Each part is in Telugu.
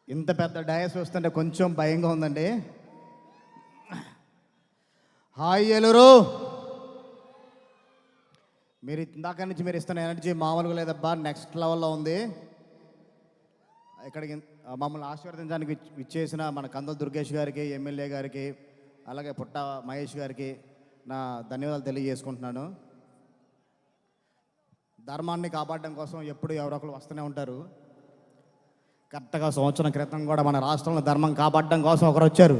ఇంత పెద్ద డయాస్ వస్తుంటే కొంచెం భయంగా ఉందండి. హాయ్ ఏలూరు, మీరు ఇందాక నుంచి మీరు ఇస్తున్న ఎనర్జీ మామూలుగా లేదబ్బా, నెక్స్ట్ లెవెల్లో ఉంది. ఇక్కడికి మమ్మల్ని ఆశీర్వదించడానికి ఇచ్చేసిన మన కందుల దుర్గేష్ గారికి, ఎమ్మెల్యే గారికి, అలాగే పుట్ట మహేష్ గారికి నా ధన్యవాదాలు తెలియజేసుకుంటున్నాను. ధర్మాన్ని కాపాడడం కోసం ఎప్పుడు ఎవరొకరు వస్తూనే ఉంటారు. కరెక్ట్గా సంవత్సరం క్రితం కూడా మన రాష్ట్రంలో ధర్మం కాపాడడం కోసం ఒకరు వచ్చారు.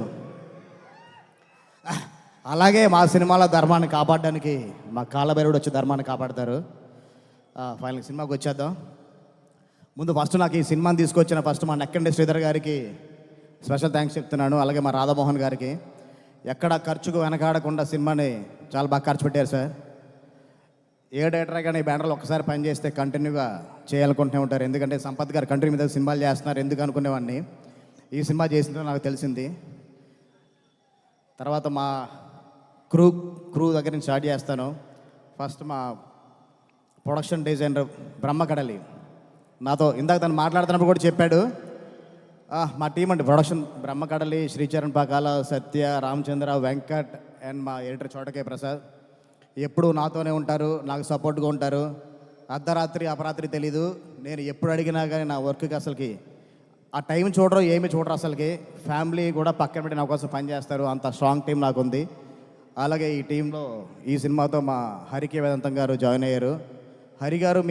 అలాగే మా సినిమాలో ధర్మాన్ని కాపాడడానికి మా కాళ్ళభైరవుడు వచ్చి ధర్మాన్ని కాపాడతారు. ఫైనల్ సినిమాకి వచ్చేద్దాం. ముందు ఫస్ట్ నాకు ఈ సినిమాని తీసుకొచ్చిన మా నెక్కండి శ్రీధర్ గారికి స్పెషల్ థ్యాంక్స్ చెప్తున్నాను. అలాగే మా రాధామోహన్ గారికి ఎక్కడ ఖర్చుకు వెనకాడకుండా సినిమాని చాలా బాగా ఖర్చు పెట్టారు సార్. ఏ డైరెక్టర్ కానీ ఈ బ్యానర్లో ఒక్కసారి పని చేస్తే కంటిన్యూగా చేయాలనుకుంటూనే ఉంటారు. ఎందుకంటే సంపత్ గారు కంటిన్యూ మీద సినిమాలు చేస్తున్నారు ఎందుకు అనుకునేవాడిని. ఈ సినిమా చేసిందో నాకు తెలిసింది. తర్వాత మా క్రూ దగ్గర నుంచి స్టార్ట్ చేస్తాను. ఫస్ట్ మా ప్రొడక్షన్ డిజైనర్ బ్రహ్మకడలి నాతో ఇందాక తను మాట్లాడుతున్నప్పుడు కూడా చెప్పాడు. మా టీం అండి production Brahmakadali, Sricharan Pakala, Satya, Ramachandra, Venkat and మా ఎడిటర్ చోటకే ప్రసాద్ ఎప్పుడు నాతోనే ఉంటారు, నాకు సపోర్ట్గా ఉంటారు. అర్ధరాత్రి అపరాత్రి తెలీదు. నేను ఎప్పుడు అడిగినా కానీ నా వర్క్కి అసలుకి ఆ టైం చూడరు, ఏమి చూడరు. అసలుకి ఫ్యామిలీ కూడా పక్కన పెట్టి నా కోసం పనిచేస్తారు. అంత స్ట్రాంగ్ టీం నాకు ఉంది. అలాగే ఈ టీంలో ఈ సినిమాతో మా హరికి వేదాంతం గారు జాయిన్ అయ్యారు. హరి గారు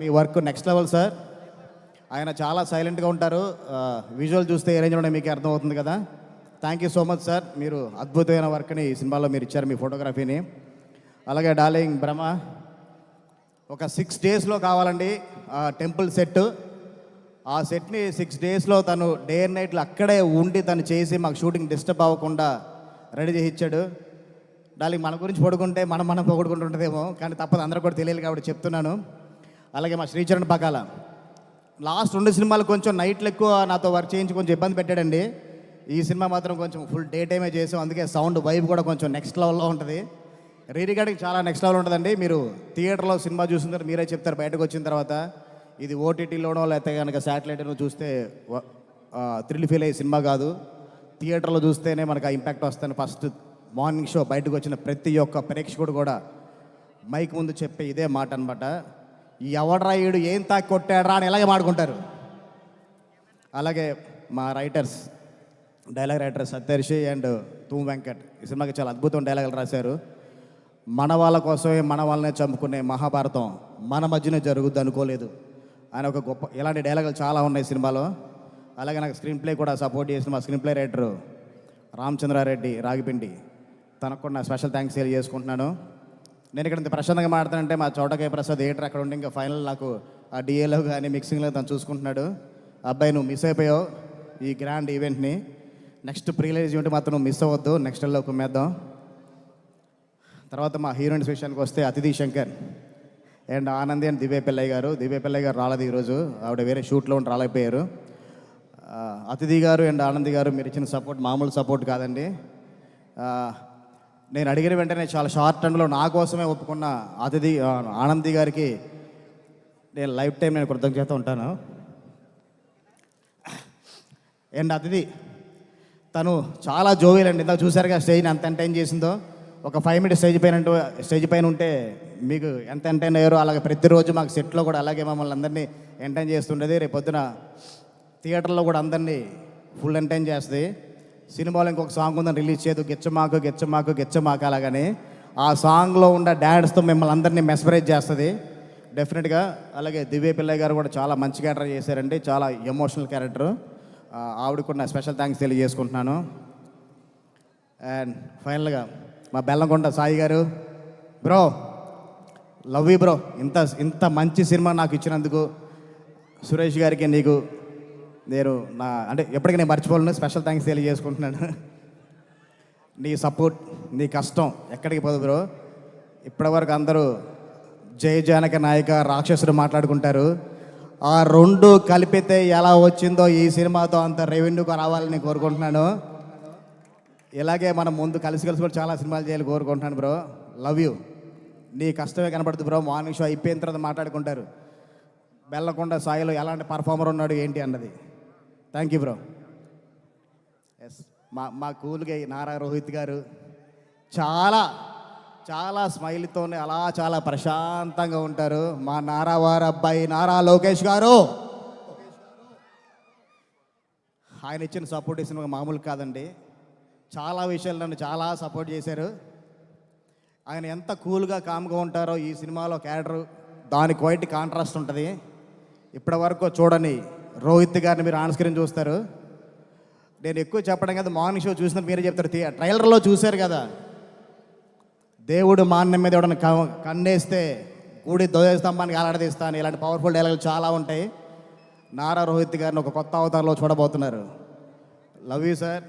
మీ వర్క్ నెక్స్ట్ లెవెల్ సార్. ఆయన చాలా సైలెంట్గా ఉంటారు. విజువల్ చూస్తే ఏ రేంజ్లోనే మీకు అర్థమవుతుంది కదా. Thank you so much sir. మీరు అద్భుతమైన వర్క్ని ఈ సినిమాలో మీరు ఇచ్చారు, మీ ఫోటోగ్రఫీని. అలాగే డార్లింగ్ బ్రహ్మ ఒక 6 డేస్లో కావాలండి టెంపుల్ సెట్. ఆ సెట్ని 6 డేస్లో తను డే అండ్ నైట్లు అక్కడే ఉండి తను చేసి మాకు షూటింగ్ డిస్టర్బ్ అవ్వకుండా రెడీ చేసి ఇచ్చాడు. డార్లింగ్ మన గురించి పడుకుంటే మనం పొగుడుకుంటుంటుందేమో, కానీ తప్పదు, అందరూ కూడా తెలియదు కాబట్టి చెప్తున్నాను. అలాగే మా శ్రీచరణ్ పకాల లాస్ట్ 2 సినిమాలు కొంచెం నైట్లు ఎక్కువ నాతో వర్క్ చేయించి కొంచెం ఇబ్బంది పెట్టాడండి. ఈ సినిమా మాత్రం కొంచెం ఫుల్ డే టైమే చేసాం. అందుకే సౌండ్ వైబ్ కూడా కొంచెం నెక్స్ట్ లెవెల్లో ఉంటుంది. రికార్డింగ్ చాలా నెక్స్ట్ లెవెల్ ఉంటుందండి. మీరు థియేటర్లో సినిమా చూసిన మీరే చెప్తారు బయటకు వచ్చిన తర్వాత. ఇది ఓటీటీలోనో లేకపోతే కనుక శాటిలైట్లో చూస్తే థ్రిల్ ఫీల్ అయ్యే సినిమా కాదు. థియేటర్లో చూస్తేనే మనకు ఆ ఇంపాక్ట్ వస్తుంది. ఫస్ట్ మార్నింగ్ షో బయటకు వచ్చిన ప్రతి ఒక్క ప్రేక్షకుడు కూడా మైక్ ముందు చెప్పే ఇదే మాట అనమాట. ఎవడ్రా ఈడు ఏం తాకి కొట్టాడ్రా అని ఇలాగే మాడుకుంటారు. అలాగే మా డైలాగ్ రైటర్ సత్యర్షి అండ్ తూమ్ వెంకట్ ఈ సినిమాకి చాలా అద్భుతం డైలాగులు రాశారు. మన వాళ్ళ కోసమే మన వాళ్ళనే చంపుకునే మహాభారతం మన మధ్యనే జరుగుద్ది అనుకోలేదు ఆయన ఒక గొప్ప ఇలాంటి డైలాగులు చాలా ఉన్నాయి సినిమాలో. అలాగే నాకు స్క్రీన్ ప్లే కూడా సపోర్ట్ చేసిన మా స్క్రీన్ ప్లే రైటరు రామచంద్రారెడ్డి రాగిపిండి, తనకు కూడా నా స్పెషల్ థ్యాంక్స్ తెలియజేసుకుంటున్నాను. నేను ఇక్కడ ఇంత ప్రశాంతంగా మాట్లాడుతానంటే మా చోటకే ప్రసాద్ ఎడిటర్ అక్కడ ఉండి ఇంకా ఫైనల్ నాకు ఆ డిఏలో కానీ మిక్సింగ్లో తను చూసుకుంటున్నాడు. అబ్బాయి నువ్వు మిస్ అయిపోయావు ఈ గ్రాండ్ ఈవెంట్ని. నెక్స్ట్ ప్రీలైజ్ ఈవెంట్ మాత్రం నువ్వు మిస్ అవ్వద్దు, నెక్స్ట్ లో కుమ్మేద్దాం. తర్వాత మా హీరోయిన్స్ విషయానికి వస్తే అతిథి శంకర్ అండ్ ఆనంది అండ్ దివ్య పిల్లయ్య గారు రాలేదు ఈరోజు, ఆవిడ వేరే షూట్లో ఉండి రాలేకపోయారు. అతిథి గారు అండ్ ఆనంది గారు మీరు ఇచ్చిన సపోర్ట్ మామూలు సపోర్ట్ కాదండి. నేను అడిగిన వెంటనే చాలా షార్ట్ టైంలో నా కోసమే ఒప్పుకున్న ఆనంది గారికి నేను లైఫ్ టైం నేను కృతజ్ఞత ఉంటాను. అండ్ అతిథి తను చాలా జోవియల్ అండి. ఇందాక చూసారుగా స్టేజ్ని ఎంత ఎంటైన్ చేసిందో. ఒక 5 మినిట్స్ స్టేజ్ పైన ఉంటే మీకు ఎంత ఎంటైన్ అయ్యారో అలాగే ప్రతిరోజు మాకు సెట్లో కూడా అలాగే మమ్మల్ని అందరినీ ఎంటైన్ చేస్తుండేది. రేపు పొద్దున థియేటర్లో కూడా అందరినీ ఫుల్ ఎంటైన్ చేస్తుంది. సినిమాలో ఇంకొక సాంగ్ ఉందని రిలీజ్ చేయదు, గెచ్చమాకు అలాగని ఆ సాంగ్లో ఉన్న డాన్స్తో మిమ్మల్ని అందరినీ మెస్మరైజ్ చేస్తుంది డెఫినెట్గా. అలాగే దివ్య పిల్లయ్య గారు కూడా చాలా మంచి క్యారెక్టర్ చేశారండి, చాలా ఎమోషనల్ క్యారెక్టరు. ఆవిడ కూడా నా స్పెషల్ థ్యాంక్స్ తెలియజేసుకుంటున్నాను. అండ్ ఫైనల్గా మా బెల్లంకొండ సాయి గారు, బ్రో లవ్ యూ బ్రో. ఇంత మంచి సినిమా నాకు ఇచ్చినందుకు సురేష్ గారికి నీకు నేను ఎప్పటికీ నేను మర్చిపోలేను, స్పెషల్ థ్యాంక్స్ తెలియజేసుకుంటున్నాను. నీ సపోర్ట్, నీ కష్టం ఎక్కడికి పోదు బ్రో. ఇప్పటివరకు అందరూ జయ జానక నాయక రాక్షసుడు మాట్లాడుకుంటారు. ఆ 2 కలిపితే ఎలా వచ్చిందో ఈ సినిమాతో అంత రెవెన్యూగా రావాలని కోరుకుంటున్నాను. ఇలాగే మనం ముందు కలిసి కూడా చాలా సినిమాలు చేయాలి కోరుకుంటున్నాను బ్రో. Love you. నీ కష్టమే కనపడుతుంది బ్రో. మార్నింగ్ షో అయిపోయిన తర్వాత మాట్లాడుకుంటారు బెల్లకొండ సాయిలో ఎలాంటి పర్ఫార్మర్ ఉన్నాడు ఏంటి అన్నది. Thank you bro. ఎస్, మా కూల్గా నారా రోహిత్ గారు చాలా చాలా స్మైల్తోనే అలా చాలా ప్రశాంతంగా ఉంటారు. మా నారా వారి అబ్బాయి నారా లోకేష్ గారు, ఆయన ఇచ్చిన సపోర్ట్ ఇచ్చిన మామూలు కాదండి. చాలా విషయాలు నన్ను చాలా సపోర్ట్ చేశారు. ఆయన ఎంత కూల్గా కామ్గా ఉంటారో ఈ సినిమాలో క్యారెక్టర్ దానికి వైట్ కాంట్రాస్ట్ ఉంటుంది. ఇప్పటి వరకు చూడని రోహిత్ గారిని మీరు ఆన్ స్క్రీన్ చూస్తారు. నేను ఎక్కువ చెప్పడం కదా, మార్నింగ్ షో చూసినట్టు మీరే చెప్తారు. ట్రైలర్లో చూశారు కదా, దేవుడు మాన్యం మీద ఎవడన్నా కన్నేస్తే గుడి ధ్వజస్తంభానికి ఆలాడదీస్తాను, ఇలాంటి పవర్ఫుల్ డైలాగులు చాలా ఉంటాయి. నారా రోహిత్ గారిని ఒక కొత్త అవతారంలో చూడబోతున్నారు. Love you sir.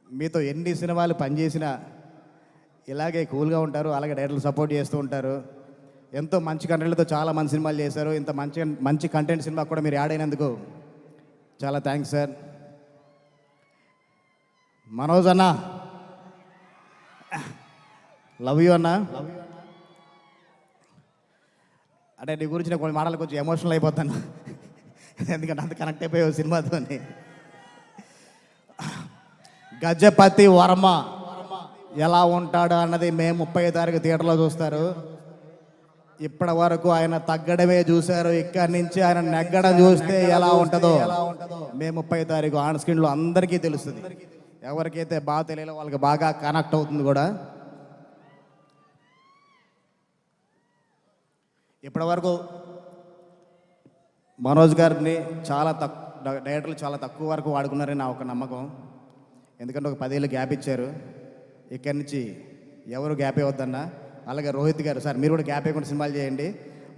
మీతో ఎన్ని సినిమాలు పనిచేసినా ఇలాగే కూల్గా ఉంటారు, అలాగే డైరెక్టర్లు సపోర్ట్ చేస్తూ ఉంటారు. ఎంతో మంచి కంటెంట్లతో చాలా మంచి సినిమాలు చేశారు. ఇంత మంచి మంచి కంటెంట్ సినిమా కూడా మీరు యాడ్ అయినందుకు చాలా థ్యాంక్స్ సార్. మనోజ్ అన్న, లవ్ యూ అన్న. అంటే నీ గురించి నేను కొన్ని మాటలు కొంచెం ఎమోషనల్ అయిపోతాను, ఎందుకంటే అంత కనెక్ట్ అయిపోయావు సినిమాతో. గజపతి వర్మ ఎలా ఉంటాడు అన్నది మే 30 తారీఖు థియేటర్లో చూస్తారు. ఇప్పటి వరకు ఆయన తగ్గడమే చూశారు, ఇక్కడి నుంచి ఆయన నెగ్గడం చూస్తే ఎలా ఉంటుందో మే 30 తారీఖు ఆన్ స్క్రీన్లో అందరికీ తెలుస్తుంది. ఎవరికైతే బాగా తెలియలో వాళ్ళకి బాగా కనెక్ట్ అవుతుంది కూడా. ఇప్పటి వరకు మనోజ్ గారిని చాలా డైరెక్టర్లు చాలా తక్కువ వరకు వాడుకున్నారని నా ఒక నమ్మకం. ఎందుకంటే ఒక 10 ఏళ్ళు గ్యాప్ ఇచ్చారు. ఇక్కడి నుంచి ఎవరు గ్యాప్ ఇవ్వద్దన్నా. అలాగే రోహిత్ గారు, సార్ మీరు కూడా గ్యాప్ ఇవ్వకుండా సినిమాలు చేయండి.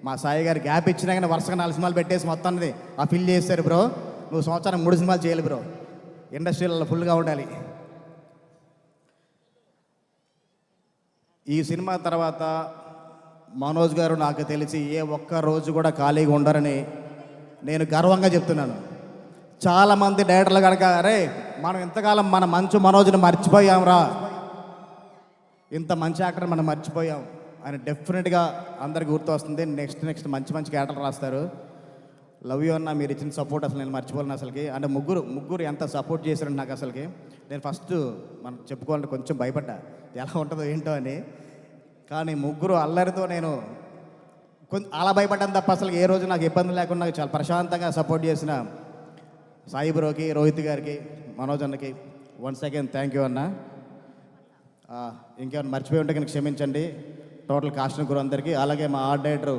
మా సాయి గారు గ్యాప్ ఇచ్చినా కానీ వరుసగా 4 సినిమాలు పెట్టేసి మొత్తాన్ని ఆ ఫిల్ చేస్తారు. బ్రో నువ్వు సంవత్సరానికి 3 సినిమాలు చేయాలి బ్రో, ఇండస్ట్రీలో ఫుల్గా ఉండాలి. ఈ సినిమా తర్వాత మనోజ్ గారు నాకు తెలిసి ఏ ఒక్క రోజు కూడా ఖాళీగా ఉండరని నేను గర్వంగా చెప్తున్నాను. చాలామంది డైరెక్టర్లు కనుక అరే మనం ఇంతకాలం మన మంచు మనోజ్ని మర్చిపోయాంరా, ఇంత మంచి యాక్టర్ మనం మర్చిపోయాం అని డెఫినెట్గా అందరికి గుర్తు వస్తుంది. నెక్స్ట్ మంచి మంచి క్యారెక్టర్ రాస్తారు. లవ్ యూ అన్న, మీరు ఇచ్చిన సపోర్ట్ అసలు నేను మర్చిపోలేను అసలుకి. అంటే ముగ్గురు ఎంత సపోర్ట్ చేశారండి నాకు అసలుకి. నేను ఫస్ట్ మనం చెప్పుకోవాలంటే కొంచెం భయపడ్డా ఎలా ఉంటుందో ఏంటో అని. కానీ ముగ్గురు అల్లరితో నేను కొంచెం అలా భయపడ్డాను తప్ప అసలు ఏ రోజు నాకు ఇబ్బంది లేకుండా నాకు చాలా ప్రశాంతంగా సపోర్ట్ చేసిన సాయి బ్రోకి, రోహిత్ గారికి, మనోజ్ అన్నకి వన్స్ అగైన్ థ్యాంక్ యూ అన్న. ఇంకేమైనా మర్చిపోయి ఉంటే కనుక క్షమించండి టోటల్ కాస్ట్ అండ్ క్రూ అందరికీ. అలాగే మా ఆర్ట్ డైరెక్టరు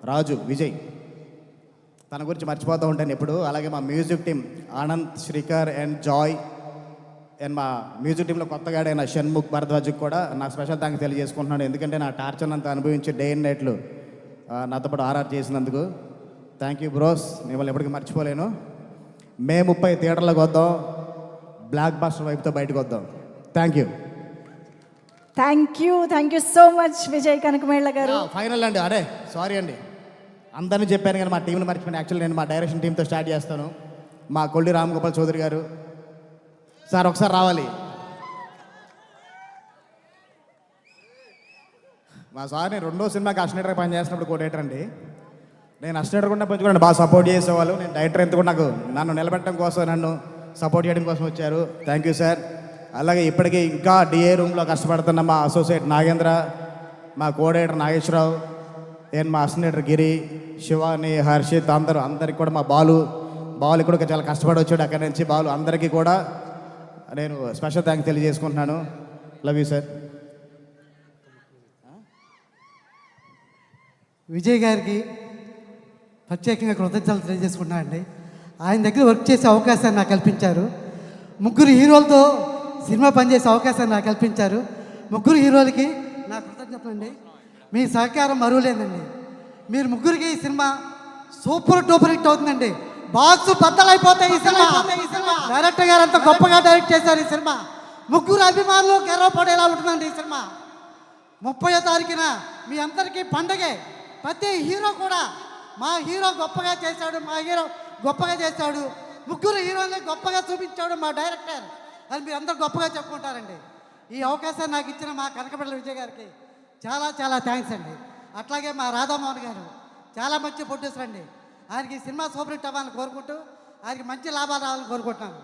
రాజు విజయ్, తన గురించి మర్చిపోతూ ఉంటాను ఎప్పుడు. అలాగే మా music team Anand, Srikar and Joy, and మా మ్యూజిక్ టీంలో కొత్తగా అయిన షణ్ముఖ్ భరద్వాజ్కి కూడా నాకు స్పెషల్ థ్యాంక్స్ తెలియజేసుకుంటున్నాను. ఎందుకంటే నా టార్చర్ అంతా అనుభవించి డే అండ్ నైట్లు నాతో పాటు ఆర్ఆర్ చేసినందుకు థ్యాంక్ యూ బ్రోస్. మిమ్మల్ని ఎప్పటికీ మర్చిపోలేను. మే 30 థియేటర్లోకి వద్దాం, బ్లాక్ బాస్టర్ వైపుతో బయటకు వద్దాం. Thank you so much Vijay Kanakamella garu. Final అండి, అరే సారీ అండి అందరినీ చెప్పాను కానీ మా టీంని మర్చిపోయాను. యాక్చువల్లీ నేను మా డైరెక్షన్ టీంతో స్టార్ట్ చేస్తాను. మా కొల్లి రామగోపాల్ చౌదరి గారు సార్ ఒకసారి రావాలి. మా సార్ నేను 2వ సినిమాకి అసిస్టెంట్గా పనిచేస్తున్నప్పుడు కోడేటర్ అండి. నేను అసిస్టెంట్ కూడా పెంచుకున్నాను, బాగా సపోర్ట్ చేసేవాళ్ళు. నేను డైరెక్టర్ ఎంత కూడా నన్ను నిలబెట్టడం కోసం, నన్ను సపోర్ట్ చేయడం కోసం వచ్చారు. Thank you sir. అలాగే ఇప్పటికీ ఇంకా డిఏ రూమ్లో కష్టపడుతున్న మా అసోసియేట్ నాగేంద్ర, మా కోడేటర్ నాగేశ్వరరావు, అండ్ మా అసిస్టెంట్ గిరి, శివాని, హర్షిత్ అందరికి కూడా మా బాలు కూడా చాలా కష్టపడి వచ్చాడు అక్కడి నుంచి. బాలు అందరికీ కూడా నేను స్పెషల్ థ్యాంక్స్ తెలియజేసుకుంటున్నాను. Love you sir. విజయ్ గారికి ప్రత్యేకంగా కృతజ్ఞతలు తెలియజేసుకుంటున్నాను అండి. ఆయన దగ్గర వర్క్ చేసే అవకాశాన్ని నాకు కల్పించారు. 3 హీరోలతో సినిమా పనిచేసే అవకాశాన్ని నాకు కల్పించారు. 3 హీరోలకి నా కృతజ్ఞతలు అండి. మీ సహకారం మరువలేదండి. మీరు 3కి ఈ సినిమా సూపర్ డూపర్ హిట్ అవుతుందండి. బాక్స్ బద్దలైపోతాయి ఈ సినిమా. డైరెక్టర్ గారు అంత గొప్పగా డైరెక్ట్ చేశారు ఈ సినిమా. 3 అభిమానులు గర్వపడేలా ఉంటుందండి ఈ సినిమా. 30వ తారీఖున మీ అందరికీ పండగే. ప్రతి హీరో కూడా మా హీరో గొప్పగా చేశాడు, మా హీరో గొప్పగా చేశాడు, 3 హీరోని గొప్పగా చూపించాడు మా డైరెక్టర్ అని మీరు అందరూ గొప్పగా చెప్పుకుంటారండి. ఈ అవకాశాన్ని నాకు ఇచ్చిన మా కనకబిడ్డల విజయ్ గారికి చాలా చాలా థ్యాంక్స్ అండి. అట్లాగే మా రాధామోహన్ గారు చాలా మంచి ప్రొడ్యూసర్ అండి. ఆయనకి ఈ సినిమా సూపర్ హిట్ అవ్వాలని కోరుకుంటూ ఆయనకి మంచి లాభాలు రావాలని కోరుకుంటున్నాను.